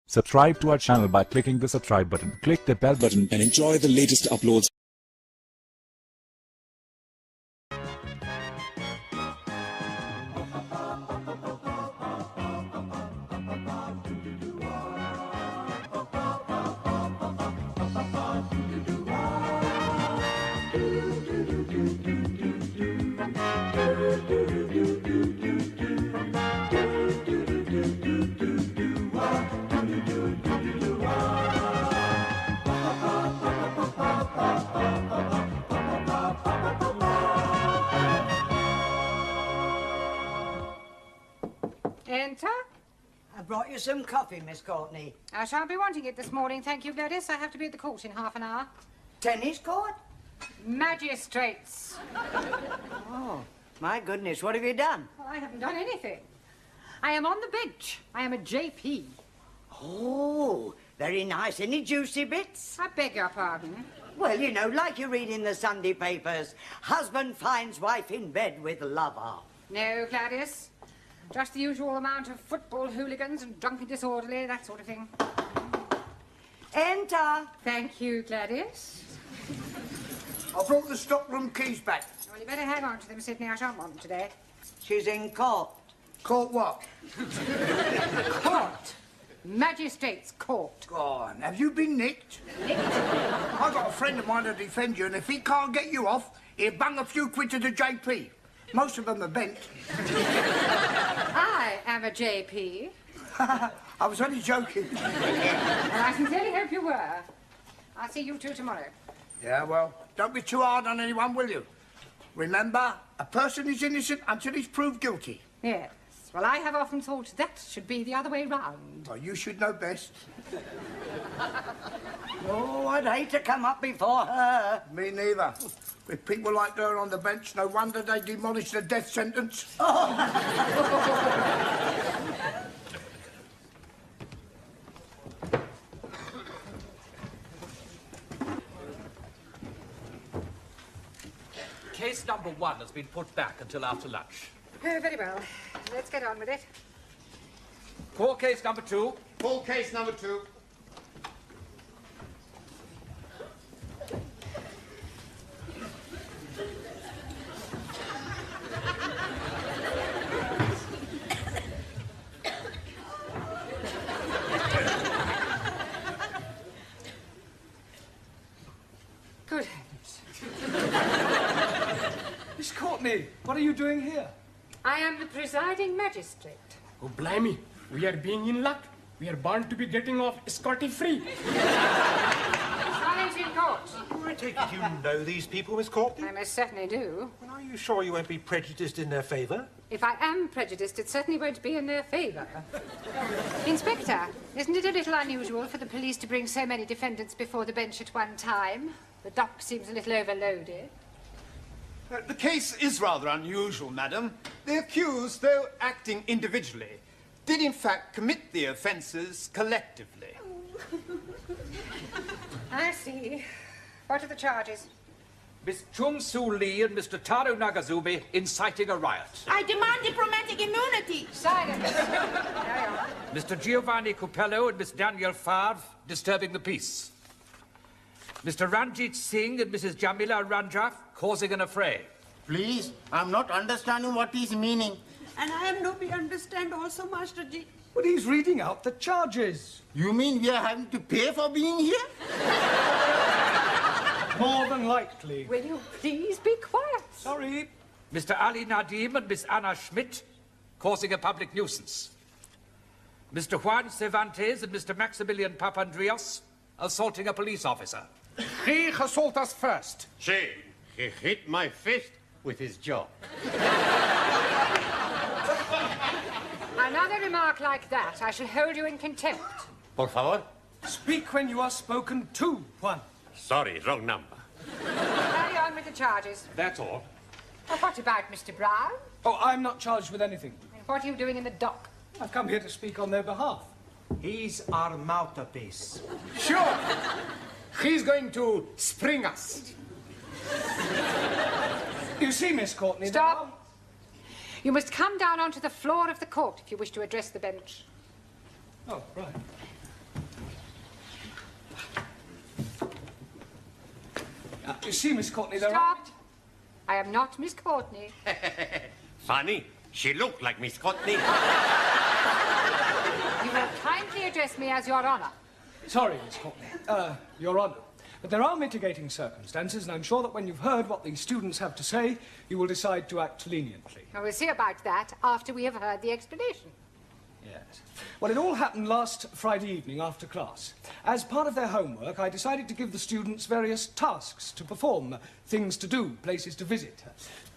Subscribe to our channel by clicking the subscribe button. Click the bell button and enjoy the latest uploads. Enter. I brought you some coffee, Miss Courtney. I shan't be wanting it this morning, thank you, Gladys. I have to be at the court in half an hour. Tennis court? Magistrates. Oh, my goodness, what have you done? Well, I haven't done anything. I am on the bench. I am a JP. Oh, very nice. Any juicy bits? I beg your pardon. Well, you know, like you read in the Sunday papers, husband finds wife in bed with lover. No, Gladys. Just the usual amount of football hooligans and drunken disorderly, that sort of thing. Enter. Thank you, Gladys. I brought the stockroom keys back. Well, you better hang on to them, Sidney. I shan't want them today. She's in court. Court what? Court. Magistrates' court. Go on, have you been nicked? Nicked? I got a friend of mine to defend you, and if he can't get you off, he'll bung a few quid to the JP. Most of them are bent. I am a JP. I was only joking. Well, I sincerely hope you were. I'll see you two tomorrow. Yeah, well, don't be too hard on anyone, will you? Remember, a person is innocent until he's proved guilty. Yes. Well, I have often thought that should be the other way round. Well, you should know best. Oh, I'd hate to come up before her. Me neither. With people like her on the bench, no wonder they demolished the death sentence. Case number 1 has been put back until after lunch. Oh, very well. Let's get on with it. Call case number 2. Full case number 2. Good heavens. Miss Courtney, what are you doing here? I am the presiding magistrate. Oh, blimey. We are being in luck. We are bound to be getting off scotty-free. Silence in court. I take it you know these people, Miss Courtney? I most certainly do. And are you sure you won't be prejudiced in their favour? If I am prejudiced, it certainly won't be in their favour. Inspector, isn't it a little unusual for the police to bring so many defendants before the bench at one time? The dock seems a little overloaded. The case is rather unusual, madam. The accused, though acting individually, did in fact commit the offences collectively. I see. What are the charges? Miss Chung Soo Lee and Mr. Taro Nagazumi inciting a riot. I demand diplomatic immunity. Silence. Carry on. Mr. Giovanni Cupello and Miss Danielle Favre disturbing the peace. Mr. Ranjit Singh and Mrs. Jamila Ranjaf causing an affray. Please, I'm not understanding what he's meaning. And I am not be understand also, Master Ji. But he's reading out the charges. You mean we are having to pay for being here? More than likely. Will you please be quiet? Sorry. Mr. Ali Nadim and Miss Anna Schmidt causing a public nuisance. Mr. Juan Cervantes and Mr. Maximilian Papandreou assaulting a police officer. He assault us first. See, he hit my fist with his jaw. Another remark like that, I shall hold you in contempt. Por favor? Speak when you are spoken to, Juan. Sorry, wrong number. Carry on with the charges. That's all. Well, what about Mr. Brown? Oh, I'm not charged with anything. And what are you doing in the dock? I've come here to speak on their behalf. He's our mouthpiece. Sure. He's going to spring us. You see, Miss Courtney... Stop. You must come down onto the floor of the court if you wish to address the bench. Oh, right. You see, Miss Courtney, there Stop. I am not Miss Courtney. Funny. She looked like Miss Courtney. You will kindly address me as Your Honour. Sorry, Miss Courtney. Your Honour. But there are mitigating circumstances, and I'm sure that when you've heard what these students have to say, you will decide to act leniently. Well, we'll see about that after we have heard the explanation. Yes. Well, it all happened last Friday evening after class. As part of their homework, I decided to give the students various tasks to perform, things to do, places to visit.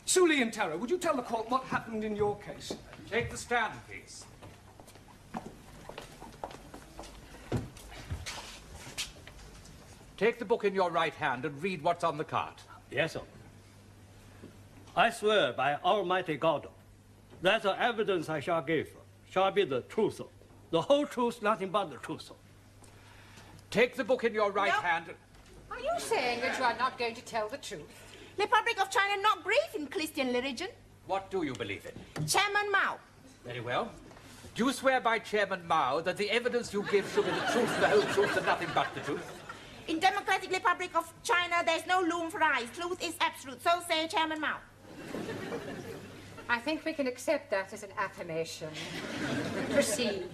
Suli and Tara, would you tell the court what happened in your case? Take the stand, please. Take the book in your right hand and read what's on the card. Yes, sir. I swear by Almighty God that the evidence I shall give shall be the truth, the whole truth, nothing but the truth. Take the book in your right hand. Are you saying that you are not going to tell the truth? Republic of China not believe in Christian religion. What do you believe in? Chairman Mao. Very well. Do you swear by Chairman Mao that the evidence you give shall be the truth, the whole truth, and nothing but the truth? In Democratic Republic of China, there's no room for lies. Truth is absolute. So say Chairman Mao. I think we can accept that as an affirmation. Proceed.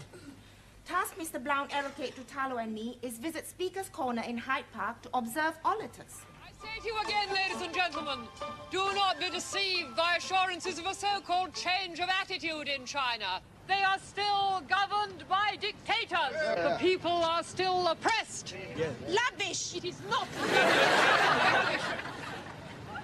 Task Mr. Blount allocate to Talo and me is visit Speaker's Corner in Hyde Park to observe auditors. I say to you again, ladies and gentlemen, do not be deceived by assurances of a so-called change of attitude in China. They are still governed by dictators. The people are still oppressed. Lavish! It is not rubbish.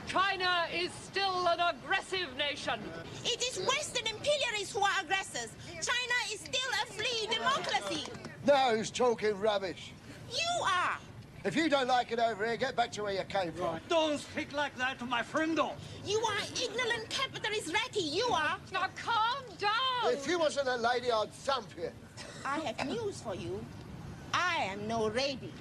China is still an aggressive nation. It is Western imperialists who are aggressors. China is still a free democracy. Now who's talking rubbish? You are. If you don't like it over here, get back to where you came from. Don't speak like that to my friendo. You are ignorant capitalist ratty. You are. Now calm down. If you wasn't a lady, I'd thump you. I have news for you. I am no lady.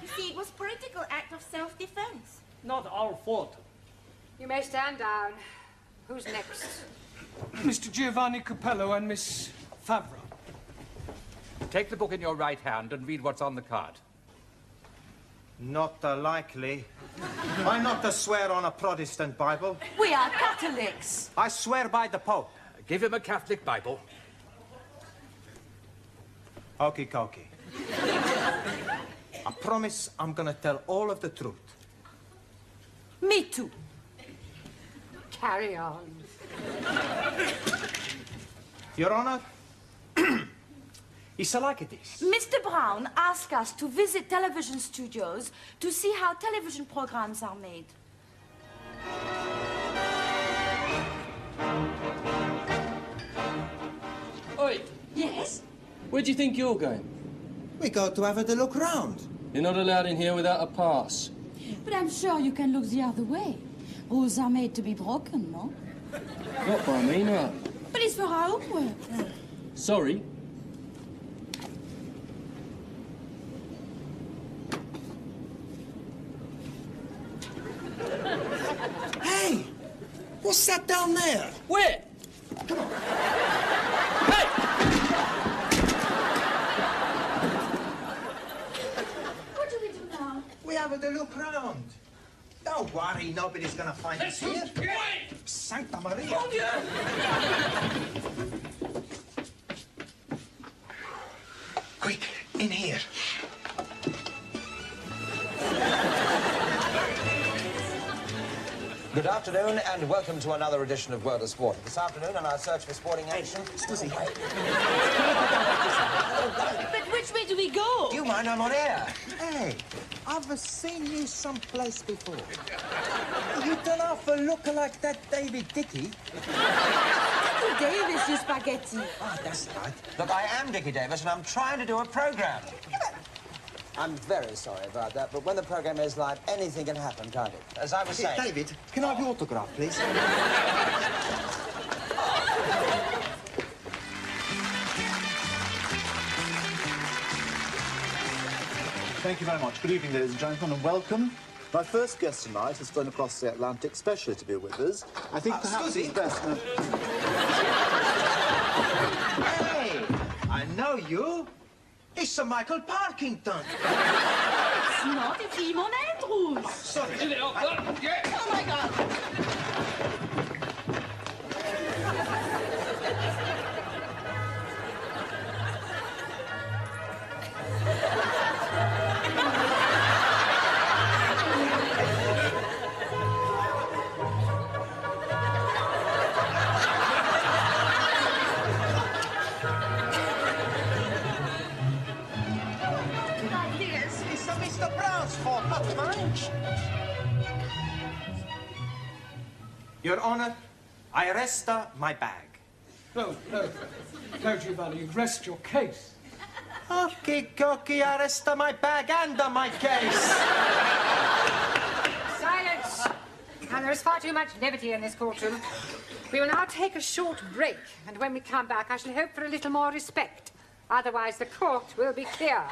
You see, it was political act of self-defense. Not our fault. You may stand down. Who's next? Mr. Giovanni Capello and Miss Favre. Take the book in your right hand and read what's on the card. Not likely. I not swear on a Protestant Bible. We are Catholics. I swear by the Pope. Give him a Catholic Bible. Okie dokie. I promise I'm gonna tell all of the truth. Me too. Carry on. Your Honor, it's like this. Mr. Brown asked us to visit television studios to see how television programs are made. Oi! Yes? Where do you think you're going? We go to have a look round. You're not allowed in here without a pass. But I'm sure you can look the other way. Rules are made to be broken, no? Not by me, no. But it's for our homework. Sorry. Hey! What's that down there? Where? Come on. Hey! What do we do now? We have a look round. Don't worry, nobody's gonna find us here. Santa Maria. Quick, in here. Good afternoon and welcome to another edition of World of Sport. This afternoon on our search for sporting action... Excuse me. But which way do we go? Do you mind? I'm on air. Hey, I've seen you someplace before. You don't have a look like that David Dickey. Dickie Davis, you spaghetti. Ah, that's right. Look, I am Dickie Davis and I'm trying to do a programme. I'm very sorry about that, but when the programme is live, anything can happen, can't it? As I was saying... David, can I have your autograph, please? Thank you very much. Good evening, ladies and gentlemen, and welcome. My first guest tonight has flown across the Atlantic specially to be with us. I think perhaps it's best... Hey, I know you. It's Sir Michael Parkington. It's not, it's Simon Andrews. Sorry. Oh, my God. It's Mr. Brown's fault, not mine. Your Honor, I arrest my bag. No, Giovanni, you rest your case. Okay, I arrest my bag and my case. Silence! Now, there is far too much levity in this courtroom. We will now take a short break, and when we come back, I shall hope for a little more respect. Otherwise, the court will be cleared.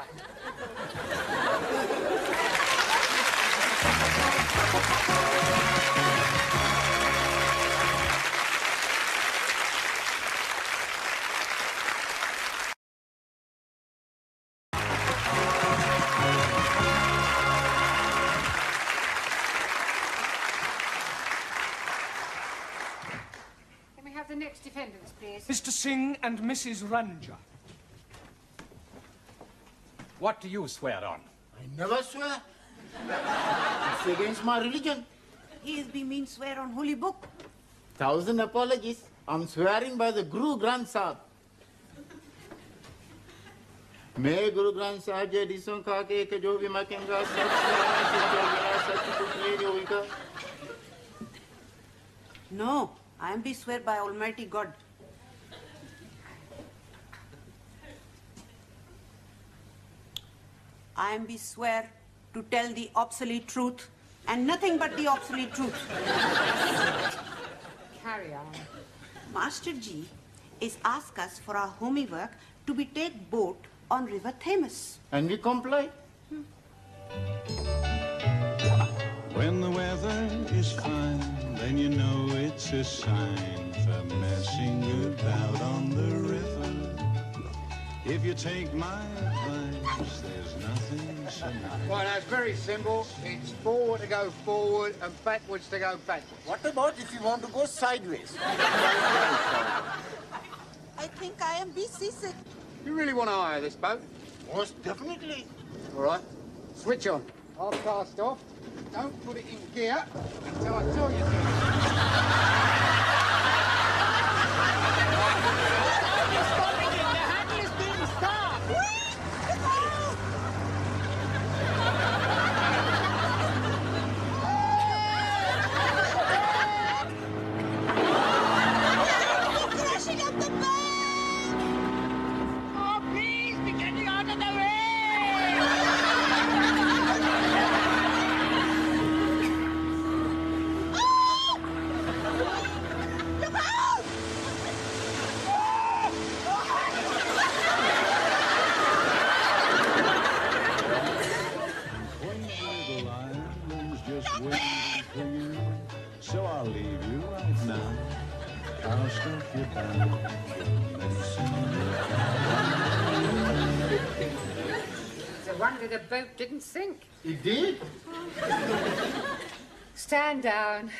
Can we have the next defendants, please? Mr. Singh and Mrs. Ranja. What do you swear on? I never swear. It's against my religion. He has been mean swear on holy book. 1,000 apologies. I'm swearing by the Guru Granth Sahib. मैं गुरु ग्रंथ साहब जी हदीसों का के एक जो भी मैं कहूँगा सच होगा। No, I am be swear by Almighty God. I am be swear to tell the obsolete truth and nothing but the obsolete truth. Carry on. Master Ji is ask us for our homework to be take boat on River Thames. And we comply. When the weather is fine, then you know it's a sign for messing about on the river. If you take my advice, there's nothing so nice. Well, that's very simple. It's forward to go forward and backwards to go backwards. What about if you want to go sideways? I think I am be seasick. You really want to hire this boat? Most definitely. All right. Switch on. I'll cast off. Don't put it in gear until I tell you to. So I'll leave you right now. I'll stop you down. It's a wonder the boat didn't sink. It did? Stand down.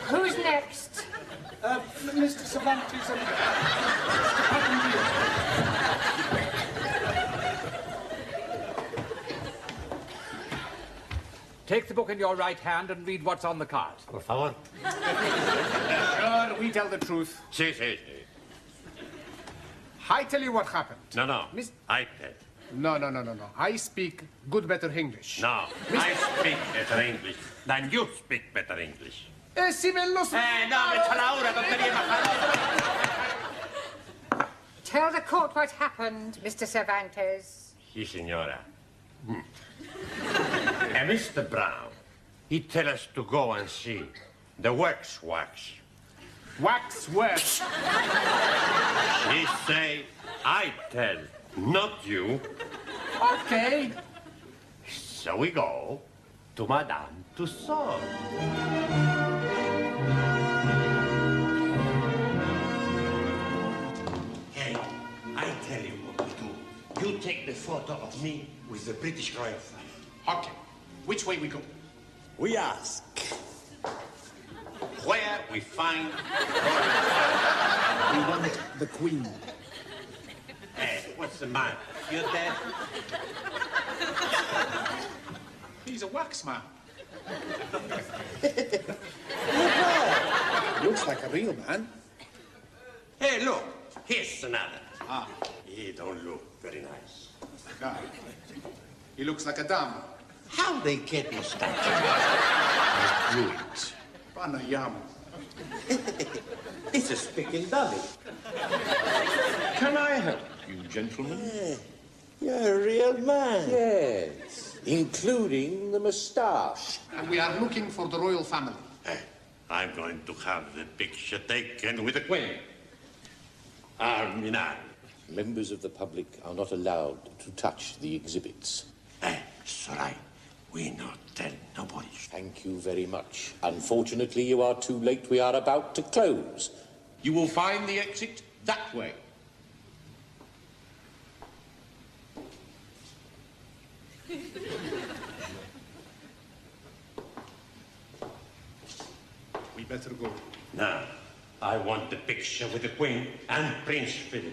Who's next? Mr. Cervantes and Take the book in your right hand and read what's on the card. Por favor. We tell the truth. Sí, sí, sí. I tell you what happened. No. Miss... I tell. No. I speak good, better English. No, I speak better English than you speak better English. Si me lo... no, me echa la hora, tontería majada. Tell the court what happened, Mr. Cervantes. Sí, señora. And Mr. Brown, he tell us to go and see The wax. Wax works. She say, I tell, not you. Okay. So we go to Madame Tussauds. Hey, I tell you what we do. You take the photo of me with the British royal family. Okay. Which way we go? We ask. Where we find We want the Queen. Hey, what's the matter? You dead? He's a wax man. Looks like a real man. Hey, look. Here's another. He don't look very nice. No. He looks like a dumb. How they get mustache? Ruined. Panayam. It's a speaking dummy. Can I help you, gentlemen? You're a real man. Yes, including the moustache. And we are looking for the royal family. I'm going to have the picture taken with the Queen. Arm in arm. Members of the public are not allowed to touch the exhibits. It's all right. We not tell nobody. Thank you very much. Unfortunately, you are too late. We are about to close. You will find the exit that way. We better go. Now, I want the picture with the Queen and Prince Philip.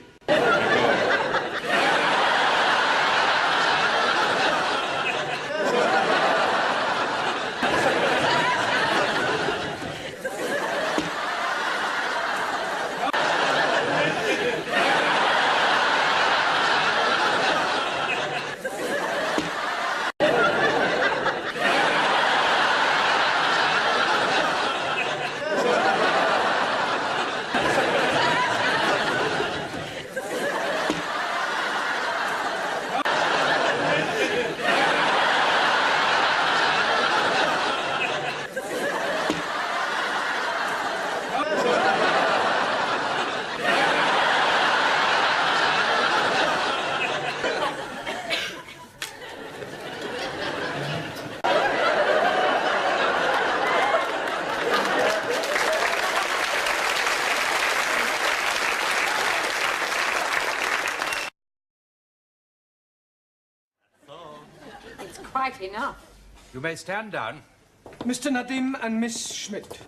Quite enough. You may stand down. Mr. Nadim and Miss Schmidt.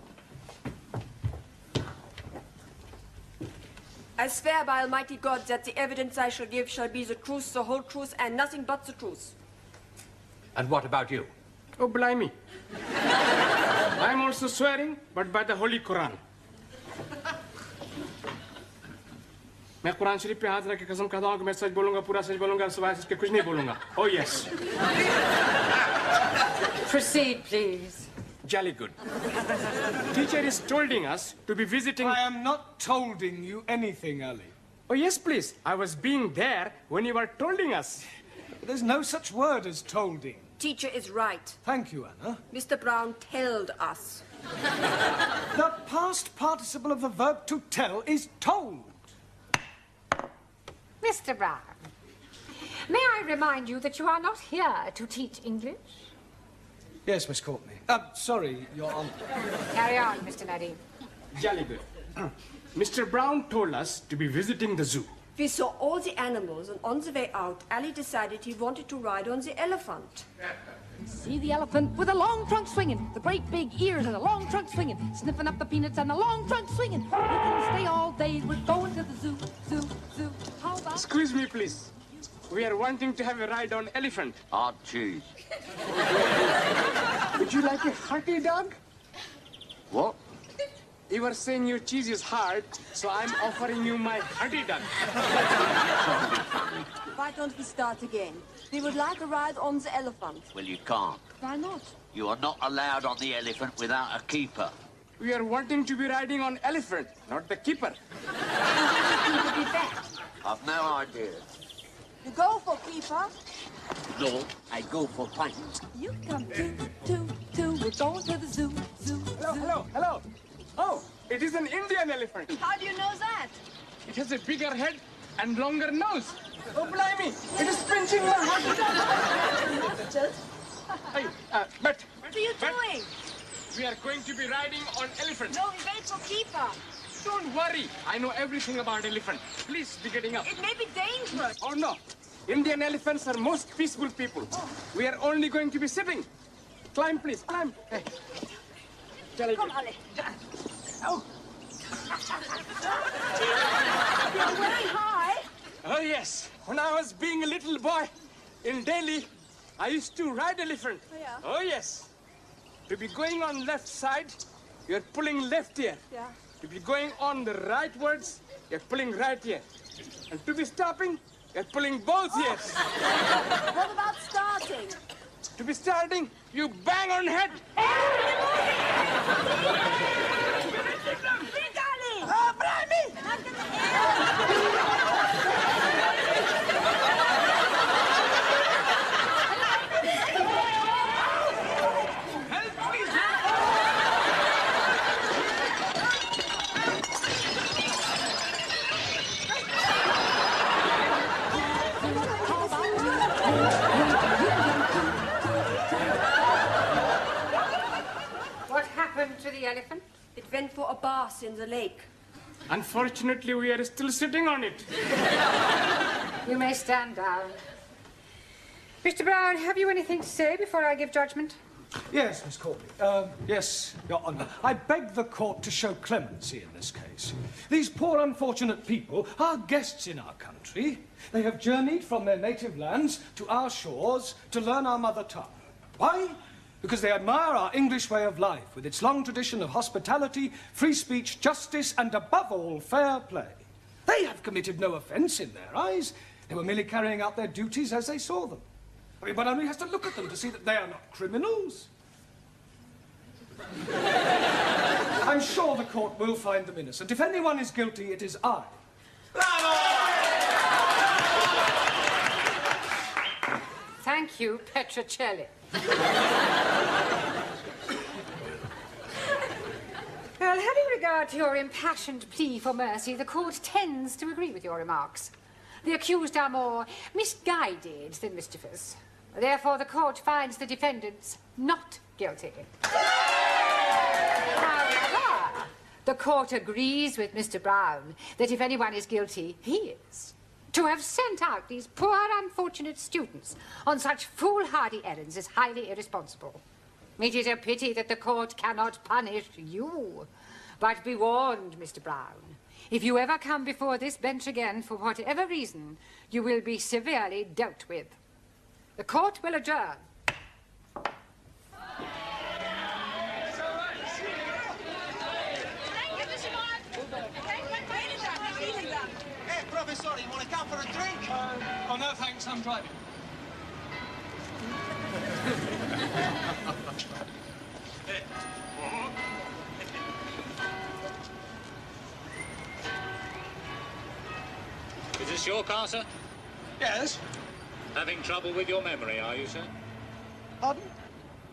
I swear by Almighty God that the evidence I shall give shall be the truth, the whole truth, and nothing but the truth. And what about you? Oh, blimey. I'm also swearing, but by the Holy Quran. मैं कुरान शरीफ पे हाथ रख के कसम खाता हूँ कि मैं सच बोलूंगा, पूरा सच बोलूंगा, सिवाय इसके कुछ नहीं बोलूंगा. Oh, yes. Proceed, please. Jolly good. Teacher is tolding us to be visiting... I am not tolding you anything, Ali. Oh, yes, please. I was being there when you were tolding us. There's no such word as tolding. Teacher is right. Thank you, Anna. Mr. Brown told us. The past participle of the verb to tell is told. Mr. Brown, may I remind you that you are not here to teach English? Yes, Miss Courtney. Sorry, Your Honor. Carry on, Mr. Nadim. Jolly good. Mr. Brown told us to be visiting the zoo. We saw all the animals, and on the way out, Ali decided he wanted to ride on the elephant. See the elephant with a long trunk swinging, the great big ears and the long trunk swinging, sniffing up the peanuts and the long trunk swinging. We can stay all day, we're going to the zoo, zoo, zoo. How about... Excuse me, please. We are wanting to have a ride on elephant. Hard cheese. Would you like a hearty dog? What? You were saying your cheese is hard, so I'm offering you my hearty dog. Why don't we start again? We would like a ride on the elephant. Well, you can't. Why not? You are not allowed on the elephant without a keeper. We are wanting to be riding on elephant, not the keeper. I've no idea. You go for keeper. No, I go for pint. You come too, we're going to the zoo, zoo. Hello. Oh, it is an Indian elephant. How do you know that? It has a bigger head and longer nose. Oh, blimey, it is pinching my heart. Hey, but... What are you doing? We are going to be riding on elephant. No, we wait for keeper. Don't worry. I know everything about elephant. Please be getting up. It may be dangerous. Oh, no. Indian elephants are most peaceful people. We are only going to be sitting. Climb, please. Climb. Hey. Come, Ale. Oh. You're very high. Oh, yes. When I was being a little boy in Delhi, I used to ride elephant. Oh, yeah? Oh, yes. To be going on left side, you're pulling left ear. Yeah. To be going on the rightwards, you're pulling right ear. And to be stopping, you're pulling both ears. What about starting? To be starting, you bang on head. Oh, Brahmi! What happened to the elephant? It went for a bath in the lake. Unfortunately, we are still sitting on it. You may stand down. Mr. Brown, have you anything to say before I give judgment? Yes, Miss Courtney. Yes, Your Honour. I beg the court to show clemency in this case. These poor unfortunate people are guests in our country. They have journeyed from their native lands to our shores to learn our mother tongue. Why? Because they admire our English way of life, with its long tradition of hospitality, free speech, justice, and above all, fair play. They have committed no offence in their eyes. They were merely carrying out their duties as they saw them. I mean, one only has to look at them to see that they are not criminals. I'm sure the court will find them innocent. If anyone is guilty, it is I. Thank you, Petrocelli. Well, having regard to your impassioned plea for mercy, the court tends to agree with your remarks. The accused are more misguided than mischievous. Therefore, the court finds the defendants not guilty. However, the court agrees with Mr. Brown that if anyone is guilty, he is. To have sent out these poor, unfortunate students on such foolhardy errands is highly irresponsible. It is a pity that the court cannot punish you. But be warned, Mr. Brown. If you ever come before this bench again, for whatever reason, you will be severely dealt with. The court will adjourn. Hey, Professor, you want to come for a drink? Oh, no, thanks. I'm driving. Is this your car, sir? Yes. Having trouble with your memory, are you, sir? Pardon?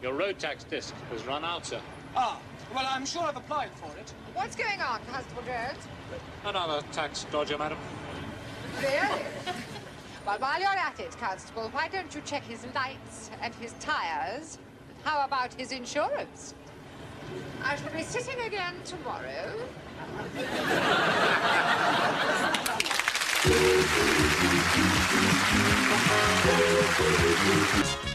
Your road tax disc has run out, sir. Ah, well, I'm sure I've applied for it. What's going on, Constable Jones? Another tax dodger, madam. Really? Well, while you're at it, Constable, why don't you check his lights and his tires? How about his insurance? I shall be sitting again tomorrow. Thank you.